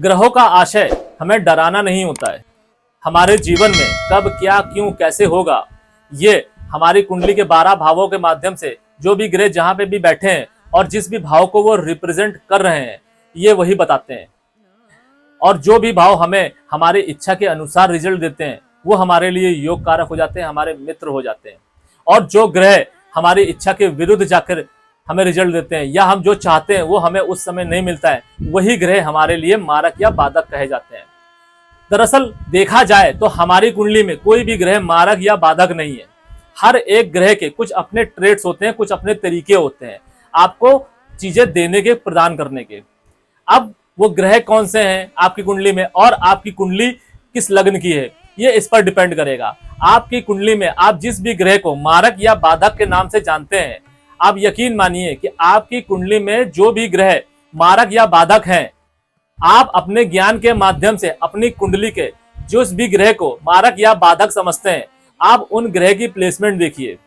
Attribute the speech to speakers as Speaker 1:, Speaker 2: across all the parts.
Speaker 1: ग्रहों का आशय हमें डराना नहीं होता है। हमारे जीवन में कब क्या क्यों कैसे होगा, ये हमारी कुंडली के 12 भावों के माध्यम से जो भी ग्रह जहां पे भी बैठे हैं और जिस भी भाव को वो रिप्रेजेंट कर रहे हैं, ये वही बताते हैं। और जो भी भाव हमें हमारी इच्छा के अनुसार रिजल्ट देते हैं, वो हमारे लिए योग कारक हो जाते हैं, हमारे मित्र हो जाते हैं। और जो ग्रह हमारी इच्छा के विरुद्ध जाकर हमें रिजल्ट देते हैं या हम जो चाहते हैं वो हमें उस समय नहीं मिलता है, वही ग्रह हमारे लिए मारक या बाधक कहे जाते हैं। दरअसल देखा जाए तो हमारी कुंडली में कोई भी ग्रह मारक या बाधक नहीं है। हर एक ग्रह के कुछ अपने ट्रेड्स होते हैं, कुछ अपने तरीके होते हैं आपको चीजें देने के, प्रदान करने के। अब वो ग्रह कौन से हैं आपकी कुंडली में और आपकी कुंडली किस लग्न की है, ये इस पर डिपेंड करेगा। आपकी कुंडली में आप जिस भी ग्रह को मारक या बाधक के नाम से जानते हैं, आप यकीन मानिए कि आपकी कुंडली में जो भी ग्रह मारक या बाधक हैं, आप अपने ज्ञान के माध्यम से अपनी कुंडली के जिस भी ग्रह को मारक या बाधक समझते हैं, आप उन ग्रह की प्लेसमेंट देखिए।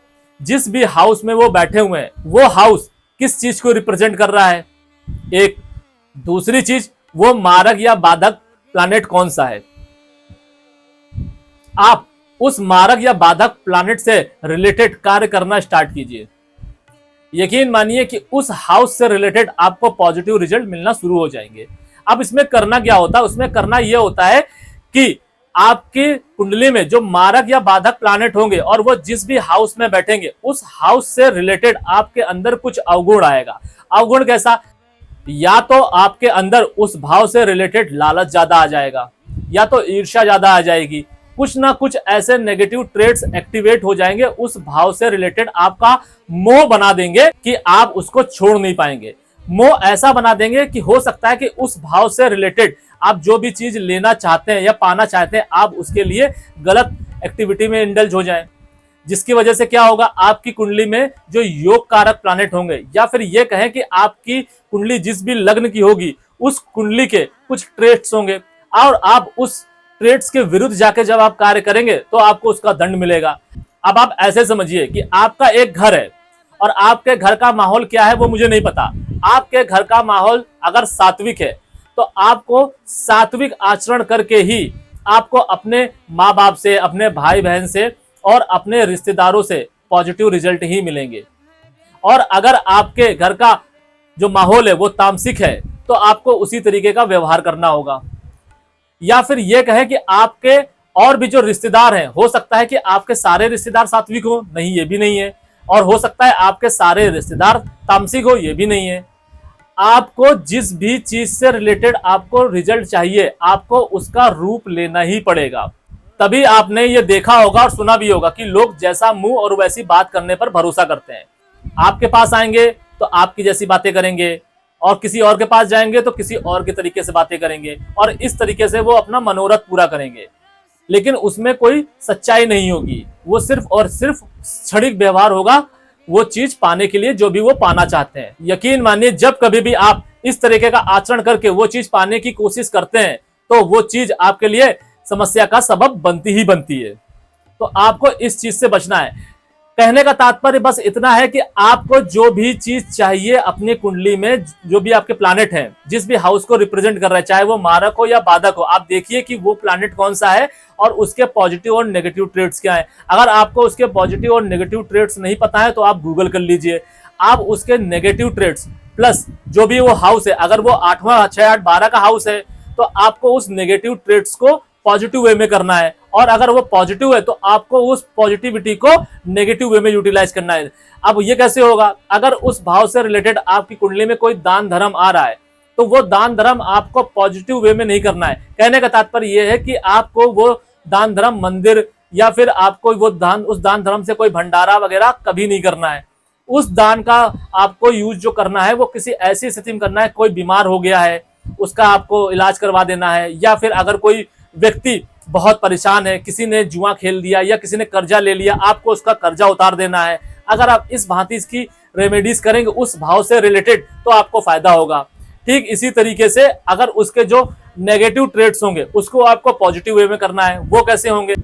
Speaker 1: जिस भी हाउस में वो बैठे हुए हैं, वो हाउस किस चीज को रिप्रेजेंट कर रहा है, एक। दूसरी चीज, वो मारक या बाधक प्लैनेट कौन सा है। आप उस मारक या बाधक प्लैनेट से रिलेटेड कार्य करना स्टार्ट कीजिए। यकीन मानिए कि उस हाउस से रिलेटेड आपको पॉजिटिव रिजल्ट मिलना शुरू हो जाएंगे। अब इसमें करना क्या होता है, उसमें करना यह होता है कि आपकी कुंडली में जो मारक या बाधक प्लैनेट होंगे और वो जिस भी हाउस में बैठेंगे, उस हाउस से रिलेटेड आपके अंदर कुछ अवगुण आएगा। अवगुण कैसा, या तो आपके अंदर उस भाव से रिलेटेड लालच ज्यादा आ जाएगा, या तो ईर्ष्या ज्यादा आ जाएगी। कुछ ना कुछ ऐसे नेगेटिव ट्रेड्स एक्टिवेट हो जाएंगे, उस भाव से रिलेटेड आपका मोह बना देंगे कि आप उसको छोड़ नहीं पाएंगे। मोह ऐसा बना देंगे कि हो सकता है कि उस भाव से रिलेटेड आप जो भी चीज लेना चाहते हैं या पाना चाहते हैं, आप उसके लिए गलत एक्टिविटी में इंडल्ज हो जाएं, जिसकी वजह से क्या होगा, आपकी कुंडली में जो योग कारक प्लैनेट होंगे, या फिर ये कहें कि आपकी कुंडली जिस भी लग्न की होगी, उस कुंडली के कुछ ट्रेड्स होंगे और आप उस ट्रेड्स के विरुद्ध जाके जब आप कार्य करेंगे तो आपको उसका दंड मिलेगा। अब आप ऐसे समझिए कि आपका एक घर है और आपके घर का माहौल क्या है वो मुझे नहीं पता। आपके घर का माहौल अगर सात्विक है तो आपको सात्विक आचरण करके ही आपको अपने माँ बाप से, अपने भाई बहन से और अपने रिश्तेदारों से पॉजिटिव रिजल्ट ही मिलेंगे। और अगर आपके घर का जो माहौल है वो तामसिक है तो आपको उसी तरीके का व्यवहार करना होगा। या फिर यह कहे कि आपके और भी जो रिश्तेदार हैं, हो सकता है कि आपके सारे रिश्तेदार सात्विक हो, नहीं ये भी नहीं है, और हो सकता है आपके सारे रिश्तेदार तामसिक हो, ये भी नहीं है। आपको जिस भी चीज से रिलेटेड आपको रिजल्ट चाहिए, आपको उसका रूप लेना ही पड़ेगा। तभी आपने ये देखा होगा और सुना भी होगा कि लोग जैसा मुंह और वैसी बात करने पर भरोसा करते हैं। आपके पास आएंगे तो आपकी जैसी बातें करेंगे, और किसी और के पास जाएंगे तो किसी और के तरीके से बातें करेंगे, और इस तरीके से वो अपना मनोरथ पूरा करेंगे। लेकिन उसमें कोई सच्चाई नहीं होगी, वो सिर्फ और सिर्फ क्षणिक व्यवहार होगा, वो चीज पाने के लिए जो भी वो पाना चाहते हैं। यकीन मानिए, जब कभी भी आप इस तरीके का आचरण करके वो चीज पाने की कोशिश करते हैं तो वो चीज आपके लिए समस्या का सबब बनती ही बनती है। तो आपको इस चीज से बचना है। कहने का तात्पर्य बस इतना है कि आपको जो भी चीज चाहिए अपनी कुंडली में, जो भी आपके प्लैनेट हैं, जिस भी हाउस को रिप्रेजेंट कर रहा है, चाहे वो मारक हो या बाधक हो, आप देखिए कि वो प्लैनेट कौन सा है और उसके पॉजिटिव और नेगेटिव ट्रेड्स क्या है। अगर आपको उसके पॉजिटिव और नेगेटिव ट्रेड्स नहीं पता है तो आप गूगल कर लीजिए। आप उसके नेगेटिव ट्रेड्स प्लस जो भी वो हाउस है, अगर वो 8वां 6 8 12 का हाउस है तो आपको उस नेगेटिव ट्रेड्स को पॉजिटिव वे में करना है, और अगर वो पॉजिटिव है तो आपको उस पॉजिटिविटी को नेगेटिव वे में यूटिलाइज करना है। अब ये कैसे होगा, अगर उस भाव से रिलेटेड आपकी कुंडली में कोई दान धर्म आ रहा है तो वो दान धर्म आपको पॉजिटिव वे में नहीं करना है। कहने का तात्पर्य यह है कि आपको वो दान धर्म मंदिर या फिर आपको वो उस दान धर्म से कोई भंडारा वगैरह कभी नहीं करना है। उस दान का आपको यूज जो करना है वो किसी ऐसी स्थिति में करना है, कोई बीमार हो गया है उसका आपको इलाज करवा देना है, या फिर अगर कोई व्यक्ति बहुत परेशान है, किसी ने जुआ खेल दिया या किसी ने कर्जा ले लिया, आपको उसका कर्जा उतार देना है। अगर आप इस भांति की रेमेडीज करेंगे उस भाव से रिलेटेड तो आपको फायदा होगा। ठीक इसी तरीके से अगर उसके जो नेगेटिव ट्रेड्स होंगे उसको आपको पॉजिटिव वे में करना है। वो कैसे होंगे,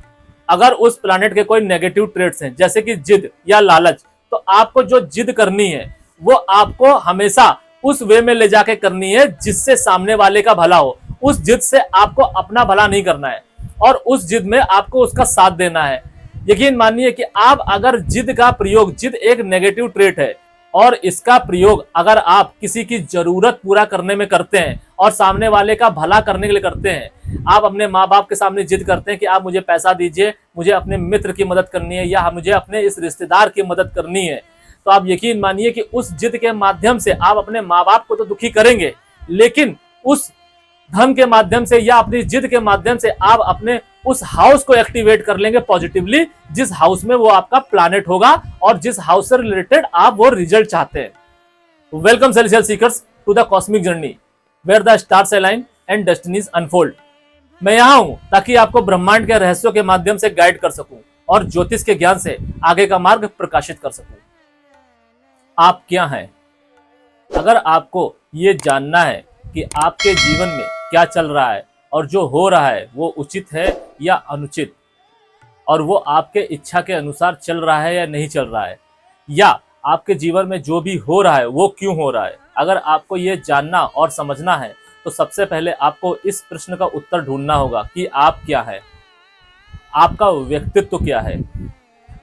Speaker 1: अगर उस प्लैनेट के कोई नेगेटिव ट्रेड्स हैं जैसे कि जिद या लालच, तो आपको जो जिद करनी है वो आपको हमेशा उस वे में ले जाके करनी है जिससे सामने वाले का भला हो। उस जिद से आपको अपना भला नहीं करना है और उस जिद में आपको उसका साथ देना है। यकीन मानिए कि आप अगर जिद का प्रयोग, जिद एक नेगेटिव ट्रेट है और इसका प्रयोग अगर आप किसी की जरूरत पूरा करने में करते हैं और सामने वाले का भला करने के लिए करते हैं, आप अपने माँ बाप के सामने जिद करते हैं कि आप मुझे पैसा दीजिए, मुझे अपने मित्र की मदद करनी है या मुझे अपने इस रिश्तेदार की मदद करनी है, तो आप यकीन मानिए कि उस जिद के माध्यम से आप अपने माँ बाप को तो दुखी करेंगे, लेकिन उस धन के माध्यम से या अपनी जिद के माध्यम से आप अपने उस हाउस को एक्टिवेट कर लेंगे पॉजिटिवली, जिस हाउस में वो आपका प्लैनेट होगा और जिस हाउस से रिलेटेड आप वो रिजल्ट चाहते हैं। Welcome celestial seekers to the cosmic journey where the stars align and destinies unfold. मैं यहाँ हूं ताकि आपको ब्रह्मांड के रहस्यों के माध्यम से गाइड कर सकूं और ज्योतिष के ज्ञान से आगे का मार्ग प्रकाशित कर सकूं। आप क्या हैं? अगर आपको ये जानना है कि आपके जीवन में क्या चल रहा है और जो हो रहा है वो उचित है या अनुचित, और वो आपके इच्छा के अनुसार चल रहा है या नहीं चल रहा है, या आपके जीवन में जो भी हो रहा है वो क्यों हो रहा है, अगर आपको ये जानना और समझना है तो सबसे पहले आपको इस प्रश्न का उत्तर ढूंढना होगा कि आप क्या है, आपका व्यक्तित्व क्या है।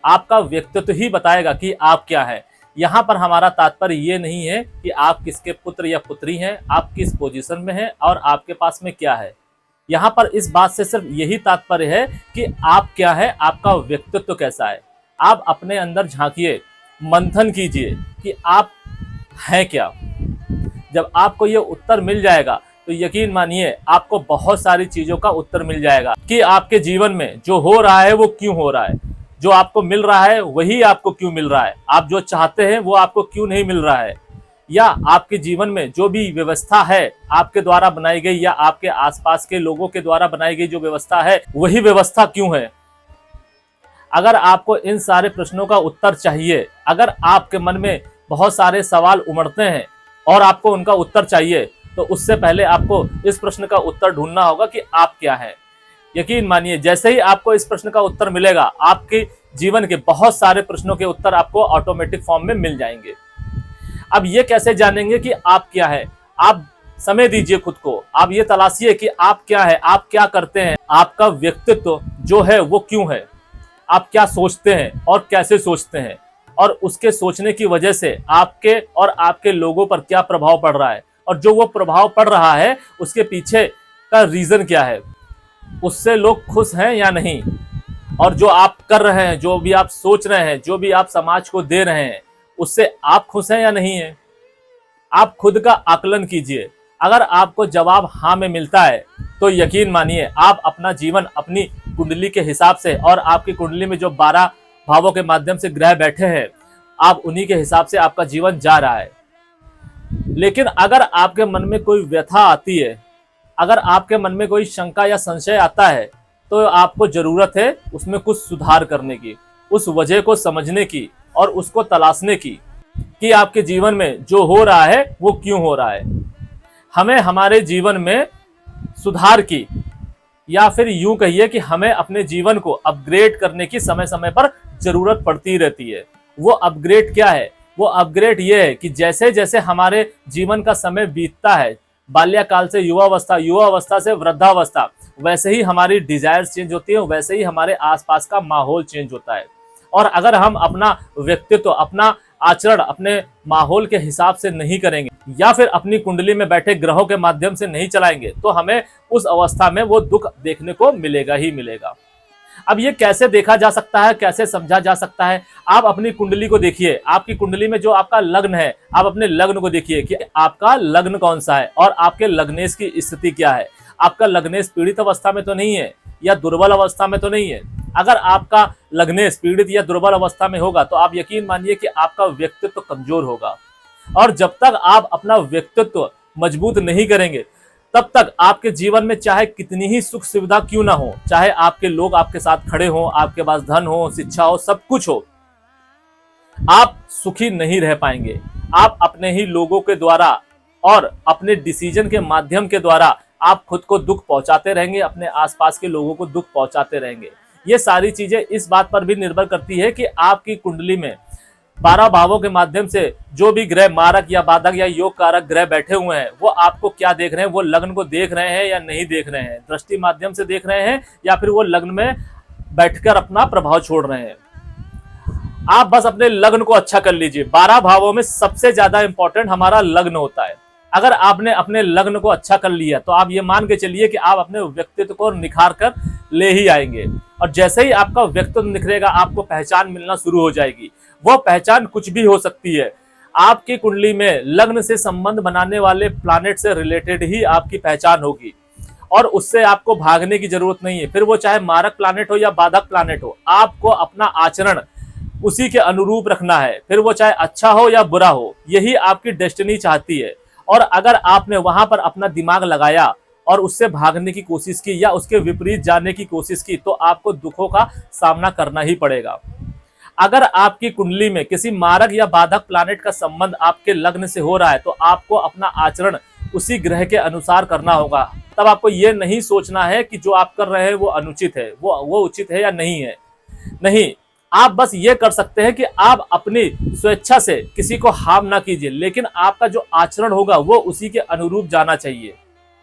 Speaker 1: आपका व्यक्तित्व ही बताएगा कि आप क्या है। यहाँ पर हमारा तात्पर्य ये नहीं है कि आप किसके पुत्र या पुत्री हैं, आप किस पोजीशन में हैं और आपके पास में क्या है। यहाँ पर इस बात से सिर्फ यही तात्पर्य है कि आप क्या है, आपका व्यक्तित्व कैसा है। आप अपने अंदर झांकिए, मंथन कीजिए कि आप हैं क्या। जब आपको ये उत्तर मिल जाएगा तो यकीन मानिए आपको बहुत सारी चीजों का उत्तर मिल जाएगा कि आपके जीवन में जो हो रहा है वो क्यों हो रहा है, जो आपको मिल रहा है वही आपको क्यों मिल रहा है, आप जो चाहते हैं वो आपको क्यों नहीं मिल रहा है, या आपके जीवन में जो भी व्यवस्था है आपके द्वारा बनाई गई या आपके आसपास के लोगों के द्वारा बनाई गई जो व्यवस्था है वही व्यवस्था क्यों है। अगर आपको इन सारे प्रश्नों का उत्तर चाहिए, अगर आपके मन में बहुत सारे सवाल उमड़ते हैं और आपको उनका उत्तर चाहिए, तो उससे पहले आपको इस प्रश्न का उत्तर ढूंढना होगा कि आप क्या है। यकीन मानिए जैसे ही आपको इस प्रश्न का उत्तर मिलेगा, आपके जीवन के बहुत सारे प्रश्नों के उत्तर आपको ऑटोमेटिक फॉर्म में मिल जाएंगे। अब ये कैसे जानेंगे कि आप क्या है? आप समय दीजिए खुद को, आप ये तलाशिए कि आप क्या है, आप क्या करते हैं, आपका व्यक्तित्व जो है वो क्यों है, आप क्या सोचते हैं और कैसे सोचते हैं, और उसके सोचने की वजह से आपके और आपके लोगों पर क्या प्रभाव पड़ रहा है, और जो वो प्रभाव पड़ रहा है उसके पीछे का रीजन क्या है, उससे लोग खुश हैं या नहीं, और जो आप कर रहे हैं, जो भी आप सोच रहे हैं, जो भी आप समाज को दे रहे हैं, उससे आप खुश हैं या नहीं है। आप खुद का आकलन कीजिए। अगर आपको जवाब हाँ में मिलता है तो यकीन मानिए आप अपना जीवन अपनी कुंडली के हिसाब से, और आपकी कुंडली में जो 12 भावों के माध्यम से ग्रह बैठे हैं, आप उन्हीं के हिसाब से आपका जीवन जा रहा है। लेकिन अगर आपके मन में कोई व्यथा आती है, अगर आपके मन में कोई शंका या संशय आता है, तो आपको जरूरत है उसमें कुछ सुधार करने की, उस वजह को समझने की और उसको तलाशने की कि आपके जीवन में जो हो रहा है वो क्यों हो रहा है। हमें हमारे जीवन में सुधार की, या फिर यूं कहिए कि हमें अपने जीवन को अपग्रेड करने की समय समय पर जरूरत पड़ती रहती है। वो अपग्रेड क्या है? वो अपग्रेड ये है कि जैसे जैसे हमारे जीवन का समय बीतता है, बाल्यकाल से युवावस्था, युवावस्था से वृद्धावस्था, वैसे ही हमारी डिजायर्स चेंज होती है, वैसे ही हमारे आसपास का माहौल चेंज होता है। और अगर हम अपना व्यक्तित्व, अपना आचरण अपने माहौल के हिसाब से नहीं करेंगे या फिर अपनी कुंडली में बैठे ग्रहों के माध्यम से नहीं चलाएंगे, तो हमें उस अवस्था में वो दुख देखने को मिलेगा ही मिलेगा। अब ये कैसे देखा जा सकता है, कैसे समझा जा सकता है? आप अपनी कुंडली को देखिए, आपकी कुंडली में जो आपका लग्न है, आप अपने लग्न को देखिए कि आपका लग्न कौन सा है और आपके लग्नेश की स्थिति क्या है। आपका लग्नेश पीड़ित अवस्था में तो नहीं है या दुर्बल अवस्था में तो नहीं है। अगर आपका लग्नेश पीड़ित या दुर्बल अवस्था में होगा तो आप यकीन मानिए कि आपका व्यक्तित्व कमजोर होगा, और जब तक आप अपना व्यक्तित्व मजबूत नहीं करेंगे तब तक आपके जीवन में चाहे कितनी ही सुख सुविधा क्यों ना हो, चाहे आपके लोग आपके साथ खड़े हों, आपके पास धन हो, शिक्षा हो, सब कुछ हो, आप सुखी नहीं रह पाएंगे। आप अपने ही लोगों के द्वारा और अपने डिसीजन के माध्यम के द्वारा आप खुद को दुख पहुंचाते रहेंगे, अपने आसपास के लोगों को दुख पहुंचाते रहेंगे। ये सारी चीजें इस बात पर भी निर्भर करती है कि आपकी कुंडली में 12 भावों के माध्यम से जो भी ग्रह मारक या बाधक या योग कारक ग्रह बैठे हुए हैं वो आपको क्या देख रहे हैं, वो लग्न को देख रहे हैं या नहीं देख रहे हैं, दृष्टि माध्यम से देख रहे हैं या फिर वो लग्न में बैठकर अपना प्रभाव छोड़ रहे हैं। आप बस अपने लग्न को अच्छा कर लीजिए। 12 भावों में सबसे ज्यादा इंपॉर्टेंट हमारा लग्न होता है। अगर आपने अपने लग्न को अच्छा कर लिया तो आप ये मान के चलिए कि आप अपने व्यक्तित्व को निखार कर ले ही आएंगे। और जैसे ही आपका व्यक्तित्व निखरेगा आपको पहचान मिलना शुरू हो जाएगी। वो पहचान कुछ भी हो सकती है। आपकी कुंडली में लग्न से संबंध बनाने वाले प्लैनेट से रिलेटेड ही आपकी पहचान होगी और उससे आपको भागने की जरूरत नहीं है। फिर वो चाहे मारक प्लैनेट हो या बाधक प्लैनेट हो, आपको अपना आचरण उसी के अनुरूप रखना है। फिर वो चाहे अच्छा हो या बुरा हो, यही आपकी डेस्टिनी चाहती है। और अगर आपने वहां पर अपना दिमाग लगाया और उससे भागने की कोशिश की या उसके विपरीत जाने की कोशिश की तो आपको दुखों का सामना करना ही पड़ेगा। अगर आपकी कुंडली में किसी मारक या बाधक प्लैनेट का संबंध आपके लग्न से हो रहा है तो आपको अपना आचरण उसी ग्रह के अनुसार करना होगा। तब आपको ये नहीं सोचना है कि जो आप कर रहे हैं वो अनुचित है, वो उचित है या नहीं है। नहीं, आप बस ये कर सकते हैं कि आप अपनी स्वेच्छा से किसी को हार्म ना कीजिए, लेकिन आपका जो आचरण होगा वो उसी के अनुरूप जाना चाहिए।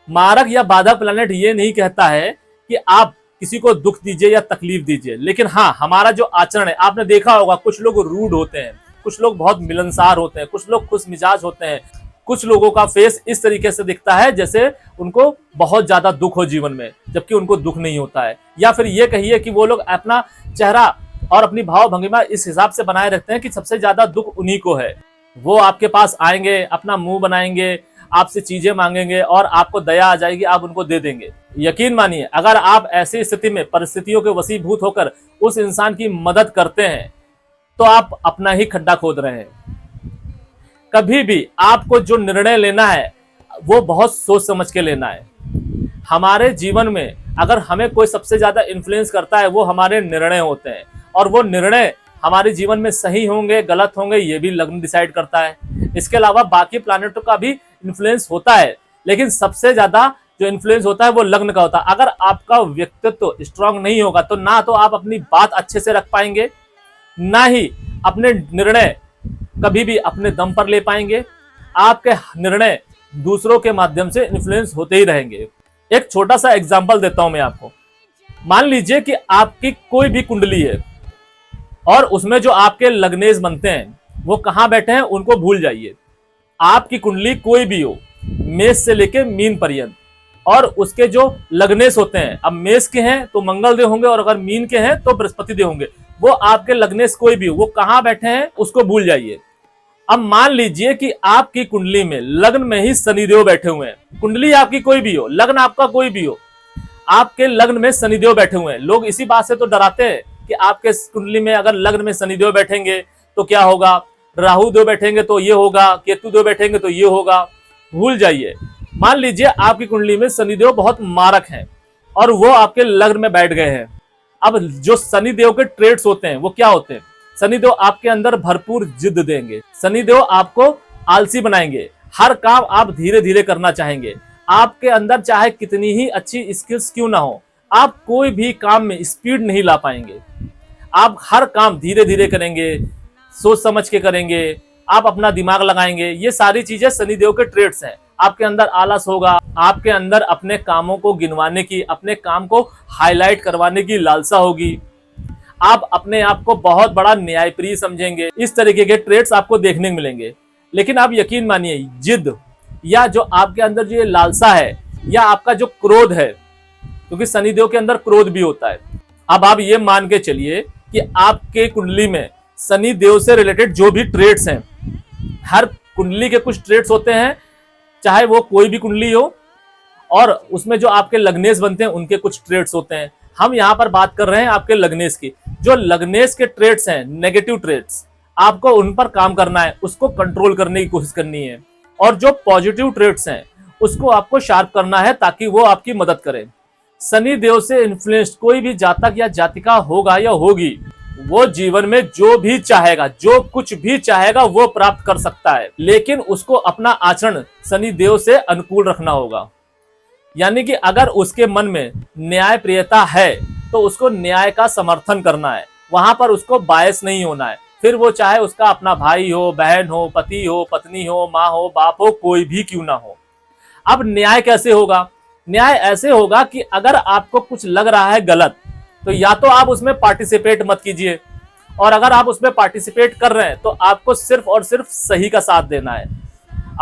Speaker 1: मारक या बाधक प्लैनेट ये नहीं कहता है कि आप किसी को दुख दीजिए या तकलीफ दीजिए, लेकिन हाँ, हमारा जो आचरण है, आपने देखा होगा कुछ लोग रूड होते हैं, कुछ लोग बहुत मिलनसार होते हैं, कुछ लोग खुश मिजाज होते हैं, कुछ लोगों का फेस इस तरीके से दिखता है जैसे उनको बहुत ज्यादा दुख हो जीवन में, जबकि उनको दुख नहीं होता है। या फिर ये कहिए कि वो लोग अपना चेहरा और अपनी भाव भंगिमा इस हिसाब से बनाए रखते हैं कि सबसे ज्यादा दुख उन्हीं को है। वो आपके पास आएंगे, अपना मुंह बनाएंगे, आपसे चीजें मांगेंगे और आपको दया आ जाएगी, आप उनको दे देंगे। यकीन मानिए, अगर आप ऐसी स्थिति में परिस्थितियों के वशीभूत होकर उस इंसान की मदद करते हैं तो आप अपना ही खड्डा खोद रहे हैं। कभी भी आपको जो निर्णय लेना है वो बहुत सोच समझ के लेना है। हमारे जीवन में अगर हमें कोई सबसे ज्यादा इन्फ्लुएंस करता है वो हमारे निर्णय होते हैं, और वो निर्णय हमारे जीवन में सही होंगे गलत होंगे ये भी लग्न डिसाइड करता है। इसके अलावा बाकी प्लैनेटों का भी इन्फ्लुएंस होता है, लेकिन सबसे ज्यादा जो इन्फ्लुएंस होता है वो लग्न का होता है। अगर आपका व्यक्तित्व स्ट्रांग नहीं होगा तो ना तो आप अपनी बात अच्छे से रख पाएंगे, ना ही अपने निर्णय कभी भी अपने दम पर ले पाएंगे। आपके निर्णय दूसरों के माध्यम से इन्फ्लुएंस होते ही रहेंगे। एक छोटा सा एग्जांपल देता हूं मैं आपको। मान लीजिए कि आपकी कोई भी कुंडली है और उसमें जो आपके लग्नेश बनते हैं वो कहां बैठे हैं उनको भूल जाइए। आपकी कुंडली कोई भी हो, मेष से लेके मीन पर्यंत, और उसके जो लग्नेश होते हैं, अब मेष के हैं तो मंगल देव होंगे और अगर मीन के हैं तो बृहस्पति देव होंगे। वो आपके लग्नेश कोई भी हो, वो कहां बैठे हैं उसको भूल जाइए। अब मान लीजिए कि आपकी कुंडली में लग्न में ही शनिदेव बैठे हुए हैं। कुंडली आपकी कोई भी हो, लग्न आपका कोई भी हो, आपके लग्न में शनिदेव बैठे हुए हैं। लोग इसी बात से तो डराते हैं कि आपके कुंडली में अगर लग्न में शनिदेव बैठेंगे तो क्या होगा, राहु देव बैठेंगे तो ये होगा, केतु देव बैठेंगे तो ये होगा। भूल जाइए। मान लीजिए आपकी कुंडली में शनिदेव बहुत मारक हैं और वो आपके लग्न में बैठ गए हैं। अब जो शनिदेव के ट्रेड्स होते हैं वो क्या होते हैं? शनिदेव आपके अंदर भरपूर जिद देंगे, शनिदेव आपको आलसी बनाएंगे, हर काम आप धीरे धीरे करना चाहेंगे। आपके अंदर चाहे कितनी ही अच्छी स्किल्स क्यों ना हो, आप कोई भी काम में स्पीड नहीं ला पाएंगे। आप हर काम धीरे धीरे करेंगे, सोच समझ के करेंगे, आप अपना दिमाग लगाएंगे। ये सारी चीजें शनिदेव के ट्रेड्स हैं। आपके अंदर आलस होगा, आपके अंदर अपने कामों को गिनवाने की, अपने काम को हाईलाइट करवाने की लालसा होगी। आप अपने आप को बहुत बड़ा न्यायप्रिय समझेंगे। इस तरीके के ट्रेड्स आपको देखने को मिलेंगे। लेकिन आप यकीन मानिए, जिद या जो आपके अंदर जो ये लालसा है या आपका जो क्रोध है, क्योंकि शनिदेव के अंदर क्रोध भी होता है। अब आप ये मान के चलिए कि आपके कुंडली में शनिदेव से रिलेटेड जो भी ट्रेड्स हैं, हर कुंडली के कुछ ट्रेड्स होते हैं, चाहे वो कोई भी कुंडली हो, और उसमें जो आपके लग्नेश बनते हैं उनके कुछ ट्रेड्स होते हैं। हम यहाँ पर बात कर रहे हैं आपके लग्नेश की। जो लग्नेश के ट्रेड्स हैं, नेगेटिव ट्रेड्स, आपको उन पर काम करना है, उसको कंट्रोल करने की कोशिश करनी है। और जो पॉजिटिव ट्रेड्स हैं उसको आपको शार्प करना है ताकि वो आपकी मदद करें। शनिदेव से इन्फ्लुएंस्ड कोई भी जातक या जातिका होगा या होगी, वो जीवन में जो भी चाहेगा, जो कुछ भी चाहेगा वो प्राप्त कर सकता है, लेकिन उसको अपना आचरण शनिदेव से अनुकूल रखना होगा। यानी कि अगर उसके मन में न्याय प्रियता है तो उसको न्याय का समर्थन करना है, वहां पर उसको बायस नहीं होना है। फिर वो चाहे उसका अपना भाई हो, बहन हो, पति हो, पत्नी हो, माँ हो, बाप हो, कोई भी क्यों ना हो। अब न्याय कैसे होगा? न्याय ऐसे होगा कि अगर आपको कुछ लग रहा है गलत, तो या तो आप उसमें पार्टिसिपेट मत कीजिए, और अगर आप उसमें पार्टिसिपेट कर रहे हैं तो आपको सिर्फ और सिर्फ सही का साथ देना है।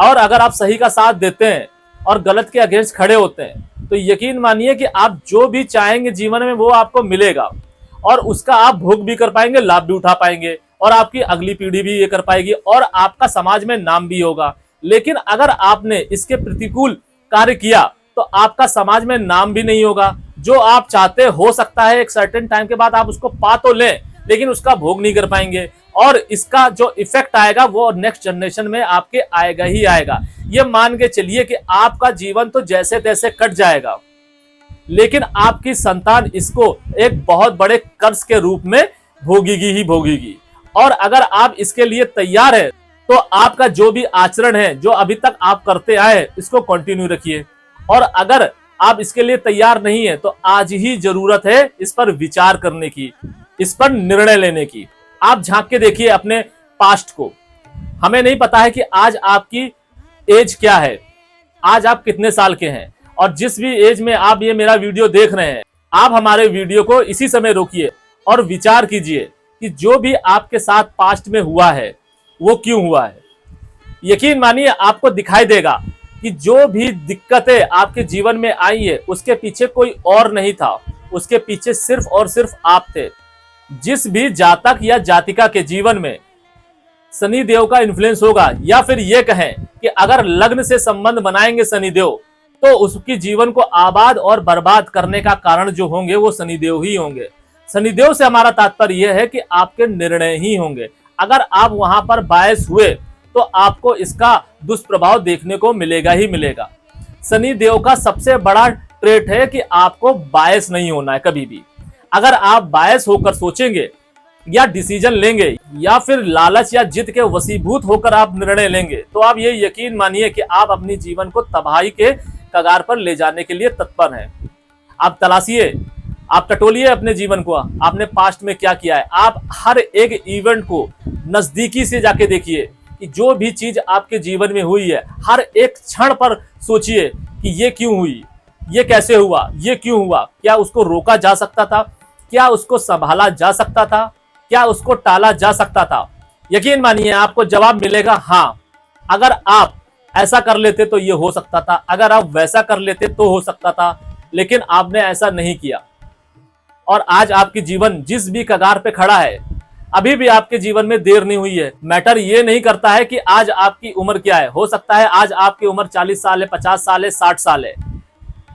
Speaker 1: और अगर आप सही का साथ देते हैं और गलत के अगेंस्ट खड़े होते हैं तो यकीन मानिए कि आप जो भी चाहेंगे जीवन में वो आपको मिलेगा, और उसका आप भोग भी कर पाएंगे, लाभ भी उठा पाएंगे, और आपकी अगली पीढ़ी भी ये कर पाएगी, और आपका समाज में नाम भी होगा। लेकिन अगर आपने इसके प्रतिकूल कार्य किया तो आपका समाज में नाम भी नहीं होगा। जो आप चाहते हो सकता है एक सर्टेन टाइम के बाद आप उसको पा तो लें, लेकिन उसका भोग नहीं कर पाएंगे, और इसका जो इफेक्ट आएगा वो नेक्स्ट जनरेशन में आपके आएगा ही आएगा। ये मान के चलिए कि आपका जीवन तो जैसे तैसे कट जाएगा, लेकिन आपकी संतान इसको एक बहुत बड़े कर्ज के रूप में भोगेगी ही भोगेगी। और अगर आप इसके लिए तैयार है तो आपका जो भी आचरण है, जो अभी तक आप करते आए, इसको कंटिन्यू रखिए। और अगर आप इसके लिए तैयार नहीं है तो आज ही जरूरत है इस पर विचार करने की, इस पर निर्णय लेने की। आप झांक के देखिए अपने पास्ट को। हमें नहीं पता है कि आज आपकी एज क्या है, आज आप कितने साल के हैं, और जिस भी एज में आप ये मेरा वीडियो देख रहे हैं, आप हमारे वीडियो को इसी समय रोकिए और विचार कीजिए कि जो भी आपके साथ पास्ट में हुआ है वो क्यों हुआ है। यकीन मानिए आपको दिखाई देगा कि जो भी दिक्कतें आपके जीवन में आई है उसके पीछे कोई और नहीं था, उसके पीछे सिर्फ और सिर्फ आप थे। जिस भी जातक या जातिका के जीवन में शनि देव का इन्फ्लुएंस होगा, या फिर ये कहें कि अगर लग्न से संबंध बनाएंगे शनि देव, तो उसकी जीवन को आबाद और बर्बाद करने का कारण जो होंगे वो शनिदेव ही होंगे। शनिदेव से हमारा तात्पर्य यह है कि आपके निर्णय ही होंगे। अगर आप वहां पर बायस हुए तो आपको इसका दुष्प्रभाव देखने को मिलेगा ही मिलेगा। शनिदेव का सबसे बड़ा ट्रेट है कि आपको बायस नहीं होना है कभी भी। अगर आप बायस होकर सोचेंगे या डिसीजन लेंगे, या फिर लालच या जिद के वशीभूत होकर आप निर्णय लेंगे, तो आप ये यकीन मानिए कि आप अपनी जीवन को तबाही के कगार पर ले जाने के लिए तत्पर हैं। आप तलाशिए, आप टटोलिए अपने जीवन को, आपने पास्ट में क्या किया है। आप हर एक इवेंट को नजदीकी से जाके देखिए कि जो भी चीज आपके जीवन में हुई है, हर एक क्षण पर सोचिए कि ये क्यों हुई, ये कैसे हुआ, ये क्यों हुआ। क्या उसको रोका जा सकता था? क्या उसको संभाला जा सकता था? क्या उसको टाला जा सकता था? यकीन मानिए आपको जवाब मिलेगा हाँ। अगर आप ऐसा कर लेते तो ये हो सकता था, अगर आप वैसा कर लेते तो हो सकता था, लेकिन आपने ऐसा नहीं किया। और आज आपकी जीवन जिस भी कगार पे खड़ा है, अभी भी आपके जीवन में देर नहीं हुई है। मैटर ये नहीं करता है कि आज आपकी उम्र क्या है। हो सकता है आज आपकी उम्र 40 साल है, 50 साल है, 60 साल है।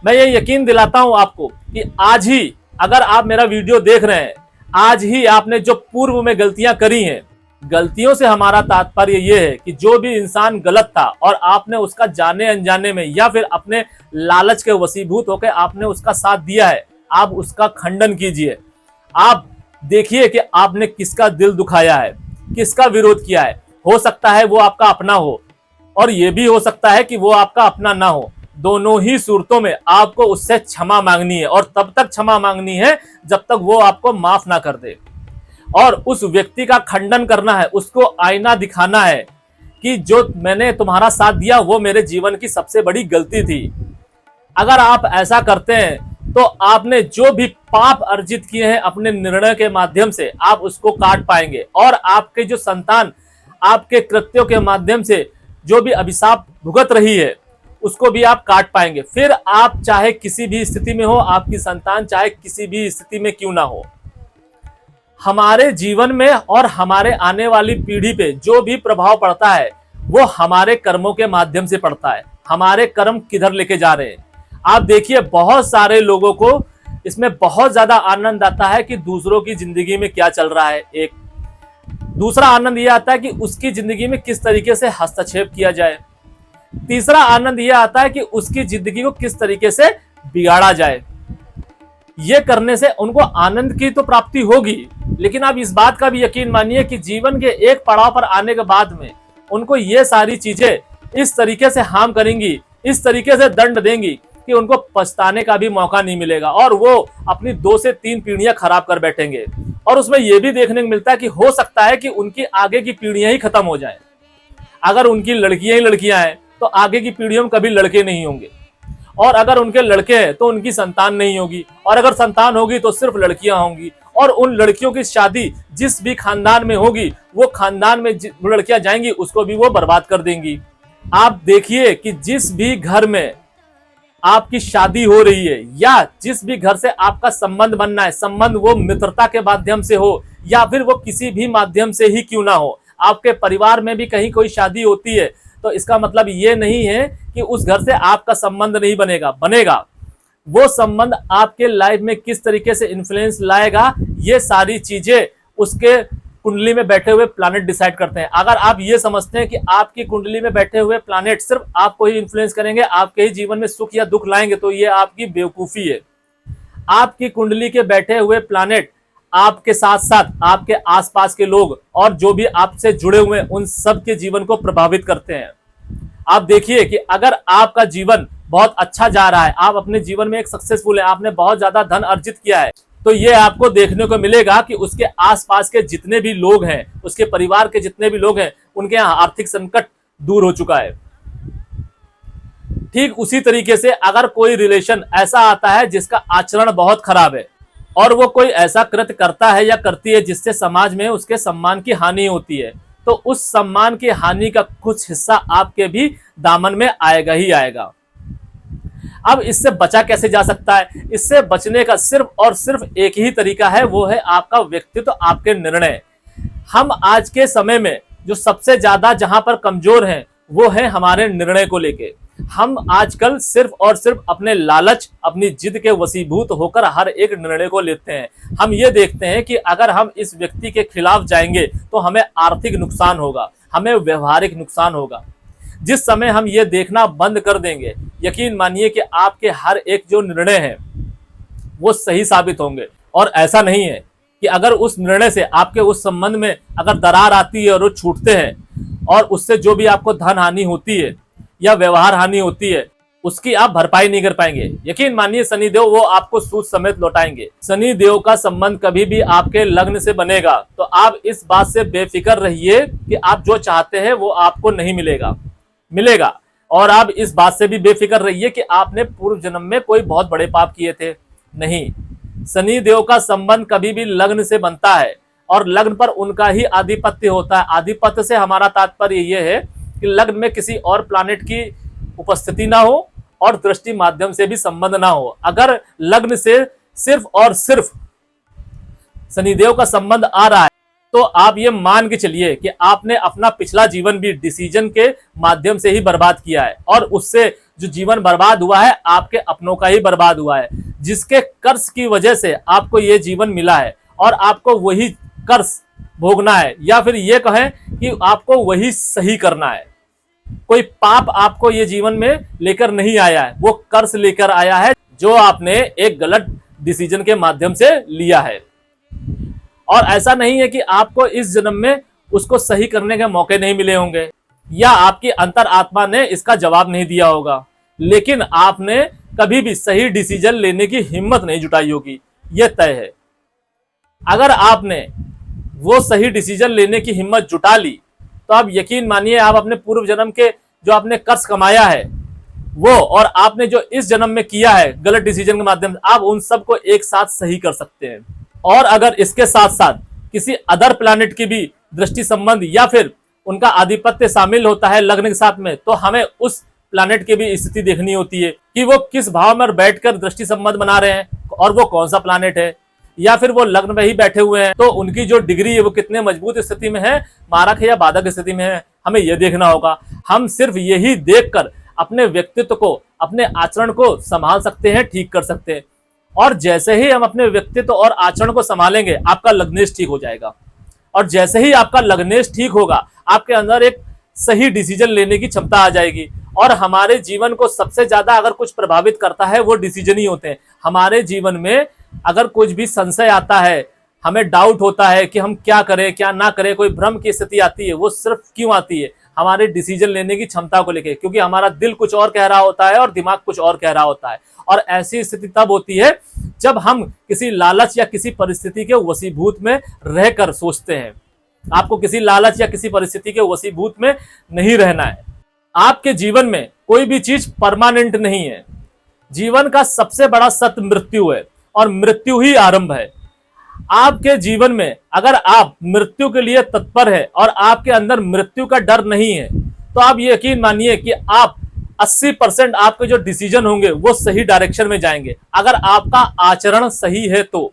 Speaker 1: मैं ये यकीन दिलाता हूं आपको कि आज ही अगर आप मेरा वीडियो देख रहे हैं, आज ही आपने जो पूर्व में गलतियां करी हैं, गलतियों से हमारा तात्पर्य यह है कि जो भी इंसान गलत था और आपने उसका जाने अनजाने में या फिर अपने लालच के वशीभूत होकर आपने उसका साथ दिया है, आप उसका खंडन कीजिए। आप देखिए कि आपने किसका दिल दुखाया है, किसका विरोध किया है। हो सकता है वो आपका अपना हो, और ये भी हो सकता है कि वो आपका अपना ना हो। दोनों ही सूरतों में आपको उससे क्षमा मांगनी है, और तब तक क्षमा मांगनी है जब तक वो आपको माफ ना कर दे। और उस व्यक्ति का खंडन करना है, उसको आईना दिखाना है कि जो मैंने तुम्हारा साथ दिया वो मेरे जीवन की सबसे बड़ी गलती थी। अगर आप ऐसा करते हैं तो आपने जो भी पाप अर्जित किए हैं अपने निर्णय के माध्यम से, आप उसको काट पाएंगे। और आपके जो संतान आपके कृत्यों के माध्यम से जो भी अभिशाप भुगत रही है उसको भी आप काट पाएंगे। फिर आप चाहे किसी भी स्थिति में हो, आपकी संतान चाहे किसी भी स्थिति में क्यों ना हो, हमारे जीवन में और हमारे आने वाली पीढ़ी पे जो भी प्रभाव पड़ता है वो हमारे कर्मों के माध्यम से पड़ता है। हमारे कर्म किधर लेके जा रहे हैं आप देखिए। बहुत सारे लोगों को इसमें बहुत ज्यादा आनंद आता है कि दूसरों की जिंदगी में क्या चल रहा है। एक दूसरा आनंद यह आता है कि उसकी जिंदगी में किस तरीके से हस्तक्षेप किया जाए। तीसरा आनंद यह आता है कि उसकी जिंदगी को किस तरीके से बिगाड़ा जाए। ये करने से उनको आनंद की तो प्राप्ति होगी, लेकिन आप इस बात का भी यकीन मानिए कि जीवन के एक पड़ाव पर आने के बाद में उनको ये सारी चीजें इस तरीके से हार्म करेंगी, इस तरीके से दंड देंगी कि उनको पछताने का भी मौका नहीं मिलेगा, और वो अपनी 2 से 3 पीढ़ियां खराब कर बैठेंगे। और उसमें यह भी देखने को मिलता है कि हो सकता है कि उनकी आगे की पीढ़ियां ही खत्म हो जाएं। अगर उनकी लड़कियां ही लड़कियां हैं तो आगे की पीढ़ियों में कभी लड़के नहीं होंगे, और अगर उनके लड़के हैं तो उनकी संतान नहीं होगी, और अगर संतान होगी तो सिर्फ लड़कियां होंगी, और उन लड़कियों की शादी जिस भी खानदान में होगी वो खानदान में लड़कियां जाएंगी उसको भी वो बर्बाद कर देंगी। आप देखिए कि जिस भी घर में आपकी शादी हो रही है या जिस भी घर से आपका संबंध बनना है, संबंध वो मित्रता के माध्यम से हो या फिर वो किसी भी माध्यम से ही क्यों ना हो, आपके परिवार में भी कहीं कोई शादी होती है तो इसका मतलब ये नहीं है कि उस घर से आपका संबंध नहीं बनेगा। वो संबंध आपके लाइफ में किस तरीके से इन्फ्लुएंस लाएगा, ये सारी चीजें उसके कुंडली में बैठे हुए प्लैनेट डिसाइड करते हैं। अगर आप ये समझते हैं कि आपकी कुंडली में बैठे हुए प्लैनेट सिर्फ आपको ही इन्फ्लुएंस करेंगे, आपके ही जीवन में सुख या दुख लाएंगे, तो ये आपकी बेवकूफी है। आपकी कुंडली के बैठे हुए प्लैनेट आपके साथ साथ आपके आसपास के लोग और जो भी आपसे जुड़े हुए हैं उन सब के जीवन को प्रभावित करते हैं। आप देखिए कि अगर आपका जीवन बहुत अच्छा जा रहा है, आप अपने जीवन में एक सक्सेसफुल है, आपने बहुत ज्यादा धन अर्जित किया है, तो ये आपको देखने को मिलेगा कि उसके आसपास के जितने भी लोग हैं, उसके परिवार के जितने भी लोग हैं, उनके यहाँ आर्थिक संकट दूर हो चुका है। ठीक उसी तरीके से अगर कोई रिलेशन ऐसा आता है जिसका आचरण बहुत खराब है और वो कोई ऐसा कृत्य करता है या करती है जिससे समाज में उसके सम्मान की हानि होती है, तो उस सम्मान की हानि का कुछ हिस्सा आपके भी दामन में आएगा ही आएगा। अब इससे बचा कैसे जा सकता है? इससे बचने का सिर्फ और सिर्फ एक ही तरीका है, वो है आपका व्यक्तित्व, आपके निर्णय। हम आज के समय में जो सबसे ज्यादा जहां पर कमजोर हैं वो है हमारे निर्णय को लेके। हम आजकल सिर्फ और सिर्फ अपने लालच, अपनी जिद के वशीभूत होकर हर एक निर्णय को लेते हैं। हम ये देखते हैं कि अगर हम इस व्यक्ति के खिलाफ जाएंगे तो हमें आर्थिक नुकसान होगा, हमें व्यवहारिक नुकसान होगा। जिस समय हम ये देखना बंद कर देंगे, यकीन मानिए कि आपके हर एक जो निर्णय है वो सही साबित होंगे। और ऐसा नहीं है कि अगर उस निर्णय से आपके उस संबंध में अगर दरार आती है और वो छूटते हैं और उससे जो भी आपको धन हानि होती है या व्यवहार हानि होती है उसकी आप भरपाई नहीं कर पाएंगे। यकीन मानिए शनिदेव वो आपको सूद समेत लौटाएंगे। शनिदेव का संबंध कभी भी आपके लग्न से बनेगा तो आप इस बात से बेफिक्र रहिए कि आप जो चाहते हैं वो आपको नहीं मिलेगा। और आप इस बात से भी बेफिक्र रहिए कि आपने पूर्व जन्म में कोई बहुत बड़े पाप किए थे। नहीं, शनिदेव का संबंध कभी भी लग्न से बनता है और लग्न पर उनका ही आधिपत्य होता है। आधिपत्य से हमारा तात्पर्य यह है कि लग्न में किसी और प्लैनेट की उपस्थिति ना हो और दृष्टि माध्यम से भी संबंध ना हो। अगर लग्न से सिर्फ और सिर्फ शनिदेव का संबंध आ रहा है तो आप ये मान के चलिए कि आपने अपना पिछला जीवन भी डिसीजन के माध्यम से ही बर्बाद किया है और उससे जो जीवन बर्बाद हुआ है आपके अपनों का ही बर्बाद हुआ है, जिसके कर्ज की वजह से आपको ये जीवन मिला है और आपको वही कर्ज भोगना है, या फिर ये कहें कि आपको वही सही करना है। कोई पाप आपको ये जीवन में लेकर नहीं आया है, वो कर्ज लेकर आया है जो आपने एक गलत डिसीजन के माध्यम से लिया है। और ऐसा नहीं है कि आपको इस जन्म में उसको सही करने के मौके नहीं मिले होंगे या आपकी अंतर आत्मा ने इसका जवाब नहीं दिया होगा, लेकिन आपने कभी भी सही डिसीजन लेने की हिम्मत नहीं जुटाई होगी, यह तय है। अगर आपने वो सही डिसीजन लेने की हिम्मत जुटा ली तो आप यकीन मानिए आप अपने पूर्व जन्म के जो आपने कर्ज कमाया है वो और आपने जो इस जन्म में किया है गलत डिसीजन के माध्यम से, आप उन सबको एक साथ सही कर सकते हैं। और अगर इसके साथ साथ किसी अदर प्लैनेट की भी दृष्टि संबंध या फिर उनका आधिपत्य शामिल होता है लग्न के साथ में, तो हमें उस प्लैनेट की भी स्थिति देखनी होती है कि वो किस भाव में बैठकर दृष्टि संबंध बना रहे हैं और वो कौन सा प्लैनेट है, या फिर वो लग्न में ही बैठे हुए हैं तो उनकी जो डिग्री है वो कितने मजबूत स्थिति में है, मारक है या बाधक स्थिति में है, हमें यह देखना होगा। हम सिर्फ यही देखकर अपने व्यक्तित्व को, अपने आचरण को संभाल सकते हैं, ठीक कर सकते हैं। और जैसे ही हम अपने व्यक्तित्व और आचरण को संभालेंगे आपका लग्नेश ठीक हो जाएगा, और जैसे ही आपका लग्नेश ठीक होगा आपके अंदर एक सही डिसीजन लेने की क्षमता आ जाएगी। और हमारे जीवन को सबसे ज्यादा अगर कुछ प्रभावित करता है वो डिसीजन ही होते हैं। हमारे जीवन में अगर कुछ भी संशय आता है, हमें डाउट होता है कि हम क्या करें क्या ना करें, कोई भ्रम की स्थिति आती है, वो सिर्फ क्यों आती है? हमारे डिसीजन लेने की क्षमता को लेकर, क्योंकि हमारा दिल कुछ और कह रहा होता है और दिमाग कुछ और कह रहा होता है। और ऐसी स्थिति तब होती है जब हम किसी लालच या किसी परिस्थिति के वशीभूत में रहकर सोचते हैं। आपको किसी लालच या किसी परिस्थिति के वशीभूत में नहीं रहना है। आपके जीवन में कोई भी चीज परमानेंट नहीं है। जीवन का सबसे बड़ा सत्य मृत्यु है और मृत्यु ही आरंभ है। आपके जीवन में अगर आप मृत्यु के लिए तत्पर है और आपके अंदर मृत्यु का डर नहीं है, तो आप ये यकीन मानिए कि आप 80% आपके जो डिसीजन होंगे वो सही डायरेक्शन में जाएंगे, अगर आपका आचरण सही है तो।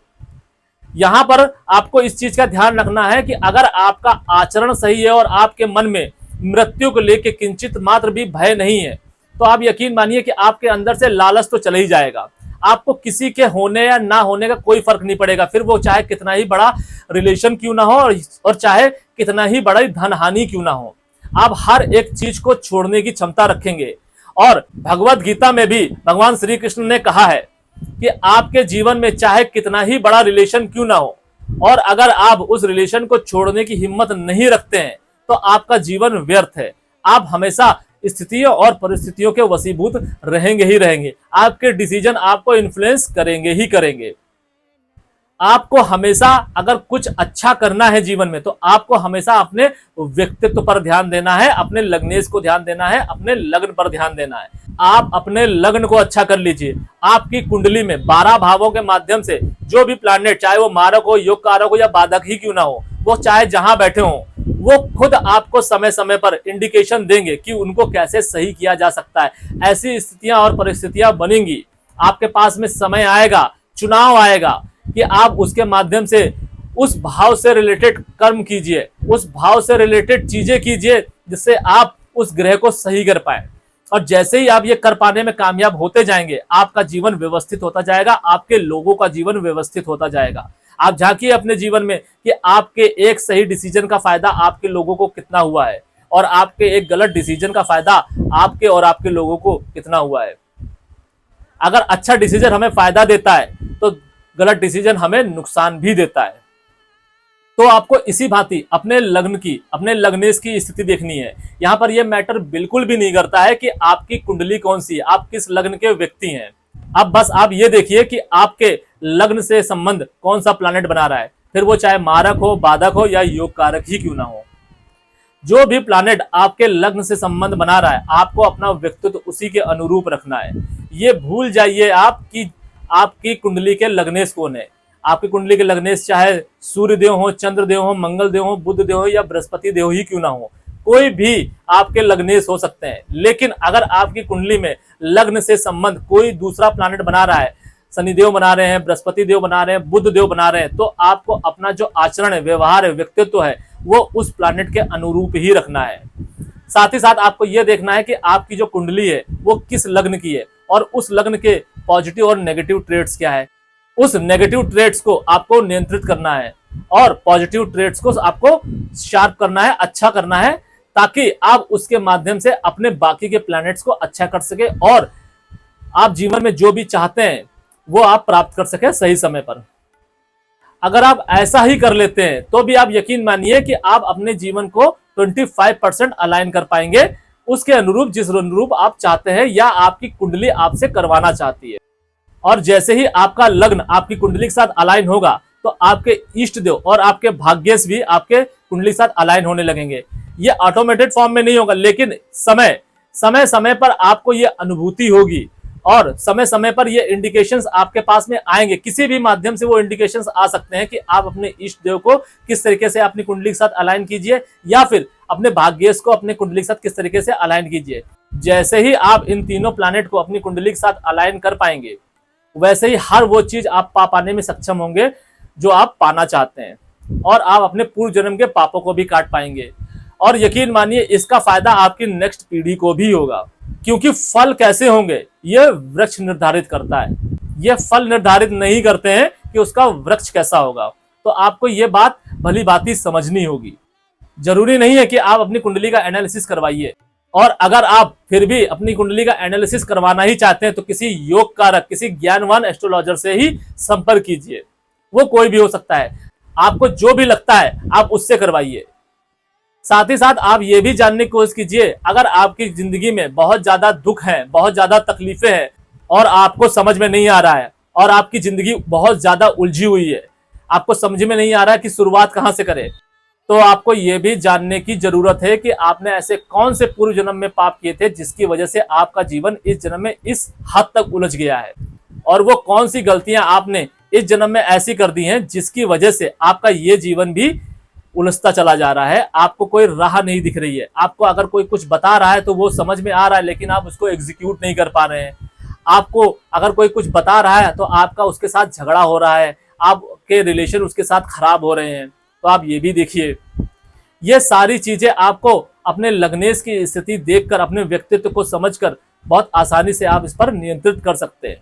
Speaker 1: यहां पर आपको इस चीज का ध्यान रखना है कि अगर आपका आचरण सही है और आपके मन में मृत्यु को लेकर किंचित मात्र भी भय नहीं है, तो आप यकीन मानिए कि आपके अंदर से लालच तो चला ही जाएगा। आपको किसी के होने या ना होने का कोई फर्क नहीं पड़ेगा, फिर वो चाहे कितना ही बड़ा रिलेशन क्यों ना हो और चाहे कितना ही बड़ा धन हानि क्यों ना हो। आप हर एक चीज को छोड़ने की क्षमता रखेंगे। और भगवत गीता में भी भगवान श्री कृष्ण ने कहा है कि आपके जीवन में चाहे कितना ही बड़ा रिलेशन क्यों ना हो, और अगर आप उस रिलेशन को छोड़ने की हिम्मत नहीं रखते हैं तो आपका जीवन व्यर्थ है। आप हमेशा स्थितियों और परिस्थितियों के वशीभूत रहेंगे ही रहेंगे। आपके डिसीजन आपको इन्फ्लुएंस करेंगे ही करेंगे। आपको हमेशा अगर कुछ अच्छा करना है जीवन में, तो आपको हमेशा अपने व्यक्तित्व पर ध्यान देना है, अपने लग्नेश को ध्यान देना है, अपने लग्न पर ध्यान देना है। आप अपने लग्न को अच्छा कर लीजिए। आपकी कुंडली में 12 भावों के माध्यम से जो भी प्लैनेट, चाहे वो मारक हो, योग कारक हो या बाधक ही क्यों ना हो, वो चाहे जहां बैठे हो, वो खुद आपको समय समय पर इंडिकेशन देंगे कि उनको कैसे सही किया जा सकता है। ऐसी स्थितियां और परिस्थितियां बनेंगी, आपके पास में समय आएगा, चुनाव आएगा कि आप उसके माध्यम से उस भाव से रिलेटेड कर्म कीजिए, उस भाव से रिलेटेड चीजें कीजिए जिससे आप उस ग्रह को सही कर पाए। और जैसे ही आप ये कर पाने में कामयाब होते जाएंगे, आपका जीवन व्यवस्थित होता जाएगा, आपके लोगों का जीवन व्यवस्थित होता जाएगा। आप झांकिए अपने जीवन में कि आपके एक सही डिसीजन का फायदा आपके लोगों को कितना हुआ है और आपके एक गलत डिसीजन का फायदा आपके और आपके लोगों को कितना हुआ है। अगर अच्छा डिसीजन हमें फायदा देता है तो गलत डिसीजन हमें नुकसान भी देता है। तो आपको इसी भांति अपने लग्न की, अपने लग्नेश की स्थिति देखनी है। यहां पर यह मैटर बिल्कुल भी नहीं करता है कि आपकी कुंडली कौन सी है, आप किस लग्न के व्यक्ति हैं। अब बस आप ये देखिए कि आपके लग्न से संबंध कौन सा प्लैनेट बना रहा है, फिर वो चाहे मारक हो, बाधक हो या योग कारक ही क्यों ना हो। जो भी प्लैनेट आपके लग्न से संबंध बना रहा है, आपको अपना व्यक्तित्व उसी के अनुरूप रखना है। ये भूल जाइए आप कि आपकी कुंडली के लग्नेश कौन है। आपकी कुंडली के लग्नेश चाहे सूर्य देव हो, चंद्र देव हो, मंगल देव हो, बुध देव हो या बृहस्पति देव ही क्यों ना हो, कोई भी आपके लग्नेश हो सकते हैं। लेकिन अगर आपकी कुंडली में लग्न से संबंध कोई दूसरा प्लैनेट बना रहा है, शनिदेव बना रहे हैं, बृहस्पति देव बना रहे हैं, बुध देव बना रहे हैं, तो आपको अपना जो आचरण है, व्यवहार है, व्यक्तित्व है, वो उस प्लैनेट के अनुरूप ही रखना है। साथ ही साथ आपको यह देखना है कि आपकी जो कुंडली है वो किस लग्न की है और उस लग्न के पॉजिटिव और नेगेटिव ट्रेड्स क्या है। उस नेगेटिव ट्रेड्स को आपको नियंत्रित करना है और पॉजिटिव ट्रेड्स को आपको शार्प करना है, अच्छा करना है, ताकि आप उसके माध्यम से अपने बाकी के प्लैनेट्स को अच्छा कर सके और आप जीवन में जो भी चाहते हैं वो आप प्राप्त कर सके सही समय पर। अगर आप ऐसा ही कर लेते हैं तो भी आप यकीन मानिए कि आप अपने जीवन को 25% अलाइन कर पाएंगे उसके अनुरूप, जिस अनुरूप आप चाहते हैं या आपकी कुंडली आपसे करवाना चाहती है। और जैसे ही आपका लग्न आपकी कुंडली के साथ अलाइन होगा तो आपके इष्ट देव और आपके भाग्येश भी आपके कुंडली के साथ अलाइन होने लगेंगे। ये ऑटोमेटेड फॉर्म में नहीं होगा, लेकिन समय समय पर आपको ये अनुभूति होगी और समय समय पर ये इंडिकेशंस आपके पास में आएंगे। किसी भी माध्यम से वो इंडिकेशंस आ सकते हैं कि आप अपने इष्ट देव को किस तरीके से अपनी कुंडली के साथ अलाइन कीजिए या फिर अपने भाग्येश को अपने कुंडली के साथ किस तरीके से अलाइन कीजिए। जैसे ही आप इन तीनों प्लैनेट को अपनी कुंडली के साथ अलाइन कर पाएंगे, वैसे ही हर वो चीज आप पा पाने में सक्षम होंगे जो आप पाना चाहते हैं और आप अपने पूर्व जन्म के पापों को भी काट पाएंगे। और यकीन मानिए इसका फायदा आपकी नेक्स्ट पीढ़ी को भी होगा, क्योंकि फल कैसे होंगे यह वृक्ष निर्धारित करता है। यह फल निर्धारित नहीं करते हैं कि उसका वृक्ष कैसा होगा। तो आपको यह बात भली भांति समझनी होगी। जरूरी नहीं है कि आप अपनी कुंडली का एनालिसिस करवाइए, और अगर आप फिर भी अपनी कुंडली का एनालिसिस करवाना ही चाहते हैं तो किसी योग कारक, किसी ज्ञानवान एस्ट्रोलॉजर से ही संपर्क कीजिए। वो कोई भी हो सकता है, आपको जो भी लगता है आप उससे करवाइए। साथ ही साथ आप ये भी जानने की कोशिश कीजिए, अगर आपकी जिंदगी में बहुत ज्यादा दुख है, बहुत ज्यादा तकलीफें हैं और आपको समझ में नहीं आ रहा है और आपकी जिंदगी बहुत ज्यादा उलझी हुई है, आपको समझ में नहीं आ रहा है कि शुरुआत कहां से करें, तो आपको यह भी जानने की जरूरत है कि आपने ऐसे कौन से पूर्व जन्म में पाप किए थे जिसकी वजह से आपका जीवन इस जन्म में इस हद तक उलझ गया है, और वो कौन सी गलतियां आपने इस जन्म में ऐसी कर दी हैं जिसकी वजह से आपका ये जीवन भी उलझता चला जा रहा है। आपको कोई राह नहीं दिख रही है, आपको अगर कोई कुछ बता रहा है तो वो समझ में आ रहा है लेकिन आप उसको एग्जीक्यूट नहीं कर पा रहे हैं। आपको अगर कोई कुछ बता रहा है तो आपका उसके साथ झगड़ा हो रहा है, आपके रिलेशन उसके साथ खराब हो रहे हैं। तो आप ये भी देखिए, ये सारी चीजें आपको अपने लग्नेश की स्थिति देखकर, अपने व्यक्तित्व को समझकर बहुत आसानी से आप इस पर नियंत्रित कर सकते हैं।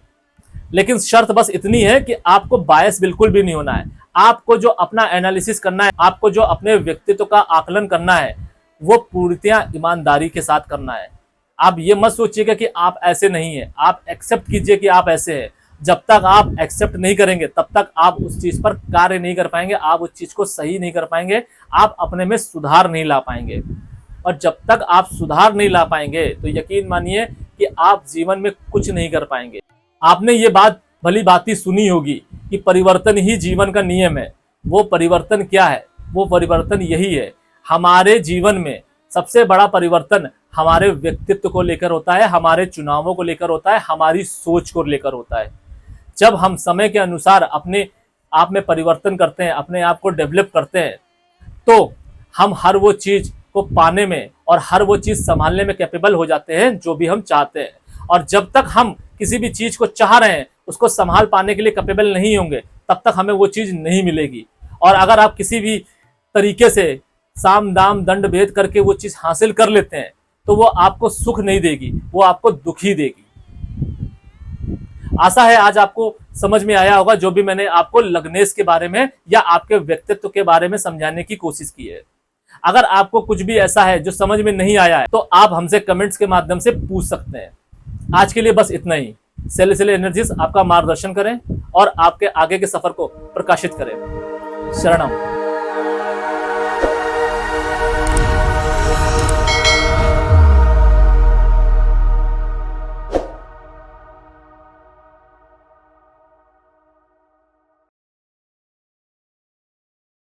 Speaker 1: लेकिन शर्त बस इतनी है कि आपको बायस बिल्कुल भी नहीं होना है। आपको जो अपना एनालिसिस करना है, आपको जो अपने व्यक्तित्व का आकलन करना है, वो पूर्णतया ईमानदारी के साथ करना है। आप ये मत सोचिएगा कि आप ऐसे नहीं है, आप एक्सेप्ट कीजिए कि आप ऐसे हैं। जब तक आप एक्सेप्ट नहीं करेंगे तब तक आप उस चीज पर कार्य नहीं कर पाएंगे, आप उस चीज को सही नहीं कर पाएंगे, आप अपने में सुधार नहीं ला पाएंगे। और जब तक आप सुधार नहीं ला पाएंगे तो यकीन मानिए कि आप जीवन में कुछ नहीं कर पाएंगे। आपने ये बात भली भांति सुनी होगी कि परिवर्तन ही जीवन का नियम है। वो परिवर्तन क्या है? वो परिवर्तन यही है, हमारे जीवन में सबसे बड़ा परिवर्तन हमारे व्यक्तित्व को लेकर होता है, हमारे चुनावों को लेकर होता है, हमारी सोच को लेकर होता है। जब हम समय के अनुसार अपने आप में परिवर्तन करते हैं, अपने आप को डेवलप करते हैं, तो हम हर वो चीज को पाने में और हर वो चीज संभालने में कैपेबल हो जाते हैं जो भी हम चाहते हैं। और जब तक हम किसी भी चीज को चाह रहे हैं, उसको संभाल पाने के लिए कैपेबल नहीं होंगे, तब तक हमें वो चीज नहीं मिलेगी। और अगर आप किसी भी तरीके से साम दाम दंड भेद करके वो चीज हासिल कर लेते हैं तो वो आपको सुख नहीं देगी, वो आपको दुख ही देगी। आशा है आज आपको समझ में आया होगा जो भी मैंने आपको लग्नेश के बारे में या आपके व्यक्तित्व के बारे में समझाने की कोशिश की है। अगर आपको कुछ भी ऐसा है जो समझ में नहीं आया है तो आप हमसे कमेंट्स के माध्यम से पूछ सकते हैं। आज के लिए बस इतना ही। सेलेस्टियल एनर्जीज आपका मार्गदर्शन करें और आपके आगे के सफर को प्रकाशित करें। शरणम।